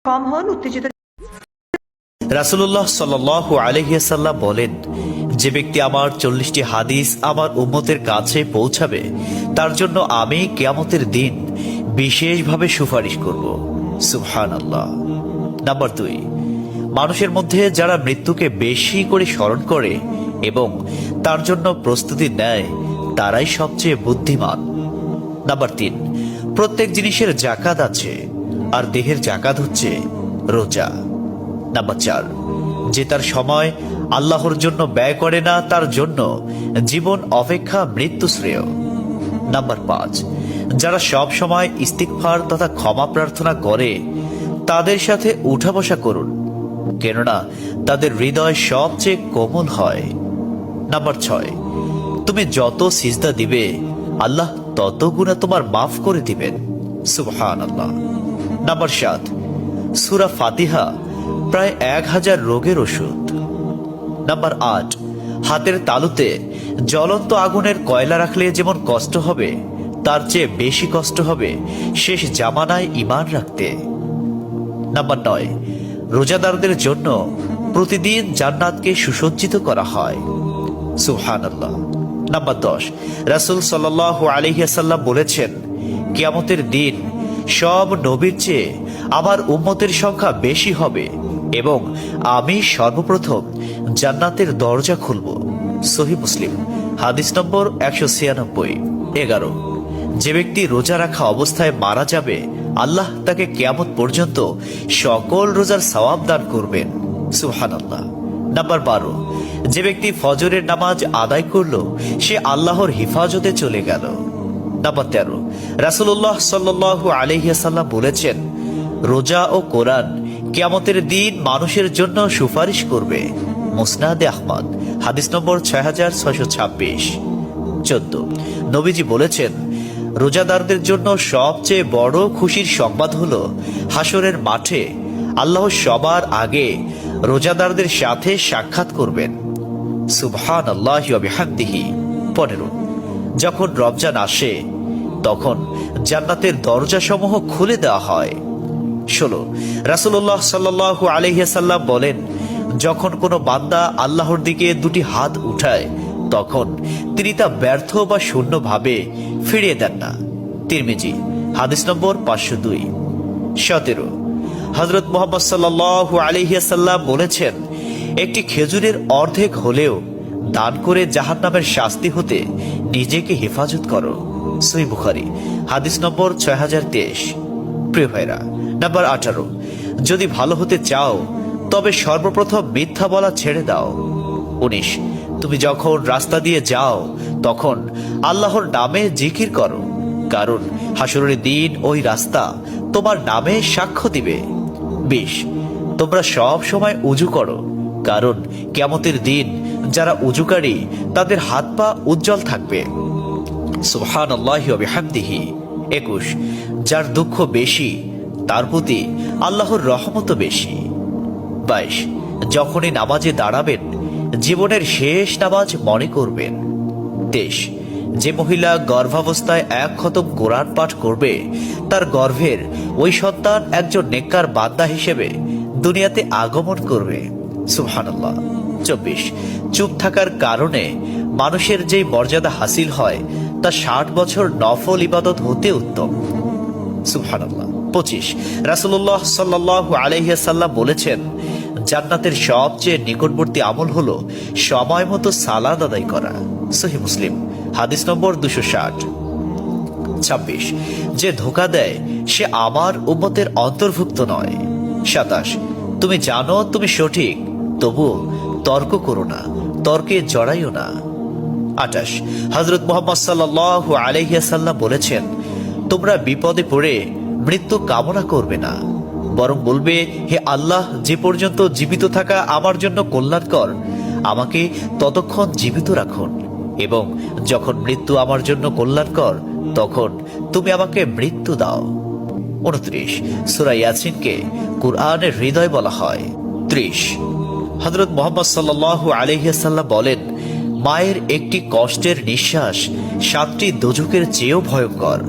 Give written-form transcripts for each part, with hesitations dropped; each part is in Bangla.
কম হন উত্তেজিত। রাসূলুল্লাহ সাল্লাল্লাহু আলাইহি ওয়াসাল্লাম বলেন, যে ব্যক্তি আমার 40টি হাদিস আমার উম্মতের কাছে পৌঁছাবে তার জন্য আমি কিয়ামতের দিন বিশেষভাবে সুপারিশ করব। সুবহানাল্লাহ। নাম্বার 2, মানুষের মধ্যে যারা মৃত্যুকে বেশি করে স্মরণ করে এবং তার জন্য প্রস্তুতি নেয় তারাই সবচেয়ে বুদ্ধিমান। নাম্বার 3, প্রত্যেক জিনিসের জাকাত আছে, আর দেহের জাকাত হচ্ছে রোজা। নাম্বার 4, যে তার সময় আল্লাহর জন্য ব্যয় করে না তার জন্য জীবন অপেক্ষা মৃত্যু শ্রেয়। নাম্বার 5, যারা সব সময় ইস্তিগফার তথা ক্ষমা প্রার্থনা করে তাদের সাথে উঠা বসা করুন, কেননা তাদের হৃদয় সবচেয়ে কোমল হয়। নাম্বার 6, তুমি যত সিজদা দিবে আল্লাহ তত গুণা তোমার মাফ করে দিবেন। সুবহানাল্লাহ। নাম্বার 7, সূরা ফাতিহা প্রায় 1000 রোগের ওষুধ। নাম্বার 8, হাতের তালুতে জ্বলন্ত আগুনের কয়লা রাখলে যেমন কষ্ট হবে তার চেয়ে বেশি কষ্ট হবে শেষ জামানায় ঈমান রাখতে। নাম্বার 9, রোজাদারদের জন্য প্রতিদিন জান্নাতকে সুসজ্জিত করা হয়। সুবহানাল্লাহ। নাম্বার 10, রাসূল সাল্লাল্লাহু আলাইহি ওয়াসাল্লাম বলেছেন, কিয়ামতের দিন সব নবীর চেয়ে আমার উম্মতের সংখ্যা বেশি হবে এবং আমি সর্বপ্রথম জান্নাতের দরজা খুলব। সহিহ মুসলিম, হাদিস নম্বর 196। 11, যে ব্যক্তি রোজা রাখা অবস্থায় মারা যাবে আল্লাহ তাকে কিয়ামত পর্যন্ত সকল রোজার সওয়াব দান করবেন। সুবহানাল্লাহ। নাম্বার 12, যে ব্যক্তি ফজরের নামাজ আদায় করল সে আল্লাহর হিফাজতে চলে গেল। নাম্বার 13, রাসূলুল্লাহ সাল্লাল্লাহু আলাইহি ওয়াসাল্লাম বলেছেন, রোজা ও কোরআন কিয়ামতের দিন মানুষের জন্য সুপারিশ করবে। মুসনাদে আহমদ, হাদিস নম্বর 6626। 14, নবীজি বলেছেন, রোজাদারদের জন্য সবচেয়ে বড় খুশির সংবাদ হলো হাসরের মাঠে আল্লাহ সবার আগে রোজাদারদের সাথে সাক্ষাৎ করবেন। সুবহানাল্লাহি ওয়া বিহামদিহি। 15, যখন রমজান আসে তখন জান্নাতের দরজাসমূহ খুলে দেওয়া হয়। 16, রাসূলুল্লাহ সাল্লাল্লাহু আলাইহি ওয়াসাল্লাম বলেন, যখন কোনো বান্দা আল্লাহর দিকে দুটি হাত উঠায় তখন তিনি তা ব্যর্থ বা শূন্য ভাবে ফিরিয়ে দেন না। তিরমিজি, হাদিস নম্বর 502। 17, হযরত মুহাম্মদ সাল্লাল্লাহু আলাইহি ওয়াসাল্লাম বলেছেন, একটি খেজুরের অর্ধেক হলেও দান করে জাহান্নামের শাস্তি হতে নিজেকে হেফাজত করো। সহিহ বুখারী, হাদিস নম্বর 6023। প্রিয় ভাইরা, নাম্বার 18, যদি ভালো হতে চাও তবে সর্বপ্রথম মিথ্যা বলা ছেড়ে দাও। 19, তুমি যখন রাস্তা দিয়ে যাও তখন আল্লাহর নামে জিকির করো, কারণ হাসরের দিন ওই রাস্তা তোমার নামে সাক্ষ্য দিবে। 20, তোমরা সব সময় উজু করো, কারণ কিয়ামতের দিন যারা উজুকারী তাদের হাত পা উজ্জ্বল থাকবে। সুবহানাল্লাহি ওয়া বিহামদিহি। 21, যার দুঃখ বেশি তার প্রতি আল্লাহর রহমতও বেশি। 22, যখনই নামাজে দাঁড়াবেন জীবনের শেষ নামাজ মনে করবেন। 23, যে মহিলা গর্ভাবস্থায় 1 খতম কোরআন পাঠ করবে তার গর্ভের ওই সন্তান একজন নেককার বান্দা হিসেবে দুনিয়াতে আগমন করবে। সুবহানাল্লাহ। 24, চুপ থাকার কারণে মানুষের যেই মর্যাদা হাসিল হয় তা 60 বছর নফল ইবাদত হতে উত্তম। সুবহানাল্লাহ। 25, রাসূলুল্লাহ সাল্লাল্লাহু আলাইহি ওয়াসাল্লাম বলেছেন, জান্নাতের সবচেয়ে নিকটবর্তী আমল হলো সময় মতো সালাত আদায় করা। সহিহ মুসলিম, হাদিস নম্বর 260। 26, যে ধোঁকা দেয় সে আমার উম্মতের অন্তর্ভুক্ত নয়। 27, তুমি জানো তুমি সঠিক তবুও তর্ক করো না, তর্কে জড়াইও না। 28, হযরত মুহাম্মদ সাল্লাল্লাহু আলাইহি ওয়াসাল্লাম বলেছেন, তোমরা বিপদে পড়ে মৃত্যু কামনা করবে না, বরং বলবে, হে আল্লাহ, যে পর্যন্ত জীবিত থাকা আমার জন্য কল্যাণকর আমাকে ততক্ষণ জীবিত রাখুন, এবং যখন মৃত্যু আমার জন্য কল্যাণকর তখন তুমি আমাকে মৃত্যু দাও। 29, সূরা ইয়াসিনকে কুরআনের হৃদয় বলা হয়। 30, হযরত মুহাম্মদ সাল্লাল্লাহু আলাইহি ওয়াসাল্লাম বলেন, মায়ের একটি কষ্টের নিঃশ্বাস 7টি দোজখের চেয়েও ভয়ঙ্কর,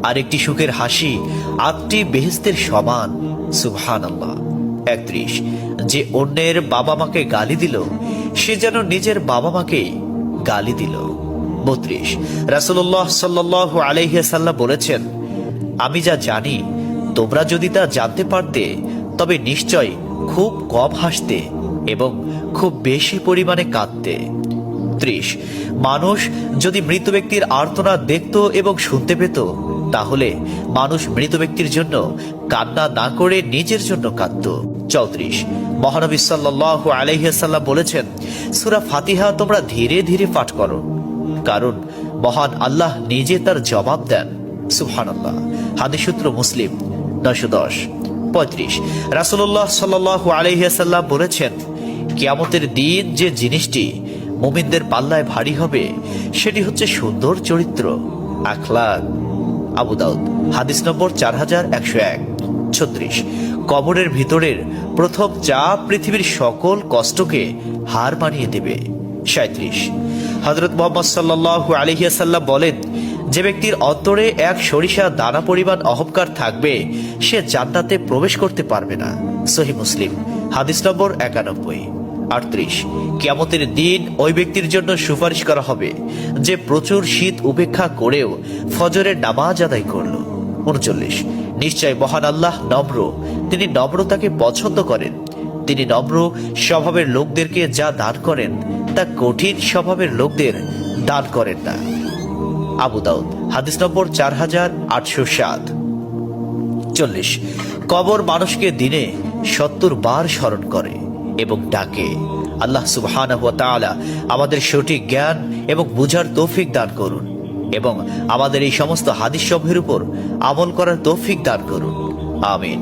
আর একটি সুখের হাসি 8টি বেহেশতের সমান। সুবহানাল্লাহ। 31, যে অন্যের বাবা মাকে গালি দিল সে যেন নিজের বাবা মাকেই গালি দিল। 32, রাসূলুল্লাহ সাল্লাল্লাহু আলাইহি ওয়াসাল্লাম বলেছেন, আমি যা জানি তোমরা যদি তা জানতে পারতে তবে নিশ্চয় খুব কম হাসতে এবং খুব বেশি পরিমাণে কাঁদতে। 30, মানুষ যদি মৃত ব্যক্তির আর্তনাদ দেখত এবং শুনতে পেত তাহলে মানুষ মৃত ব্যক্তির জন্য কান্না না করে নিজের জন্য কাঁদত। 34, মহানবী সাল্লাল্লাহু আলাইহি ওয়াসাল্লাম বলেছেন, সূরা ফাতিহা তোমরা ধীরে ধীরে পাঠ করো, কারণ মহান আল্লাহ নিজে তার জবাব দেন। সুবহানাল্লাহ। হাদিস সূত্র মুসলিম 910। 35, রাসূলুল্লাহ সাল্লাল্লাহু আলাইহি ওয়াসাল্লাম বলেছেন, কিয়ামতের দিন যে জিনিসটি মুমিনদের পাল্লায় ভারী হবে সেটি হচ্ছে সুন্দর চরিত্র, আখলাক। আবু দাউদ হাদিস নম্বর 4101। 36, কবরের ভিতরের প্রথম চাপ পৃথিবীর সকল কষ্টকে হার মানিয়ে দেবে। 37, হযরত মুহাম্মদ সাল্লাল্লাহু আলাইহি ওয়াসাল্লাম বলেন, যে ব্যক্তির অন্তরে এক সরিষা দানা পরিমাণ অহংকার থাকবে সে জান্নাতে প্রবেশ করতে পারবে না। সহিহ মুসলিম হাদিস নম্বর 91। 38, কিয়ামতের দিন ওই ব্যক্তির জন্য সুপারিশ করা হবে যে প্রচুর শীত উপেক্ষা করেও ফজরের নামাজ আদায় করল। 39, নিশ্চয় মহান আল্লাহ নম্র, তিনি নম্রতাকে পছন্দ করেন। তিনি নম্র স্বভাবের লোকদেরকে যা দান করেন তা কঠিন স্বভাবের লোকদের দান করেন না। আবু দাউদ হাদিস নম্বর 4807। 40, কবর মানুষকে দিনে 70 বার স্মরণ করে এবং ডাকে। আল্লাহ সুবহানাহু ওয়া তাআলা আমাদের সঠিক জ্ঞান এবং বুঝার তৌফিক দান করুন এবং আমাদের এই সমস্ত হাদিস সমূহের উপর আমল করার তৌফিক দান করুন। আমিন।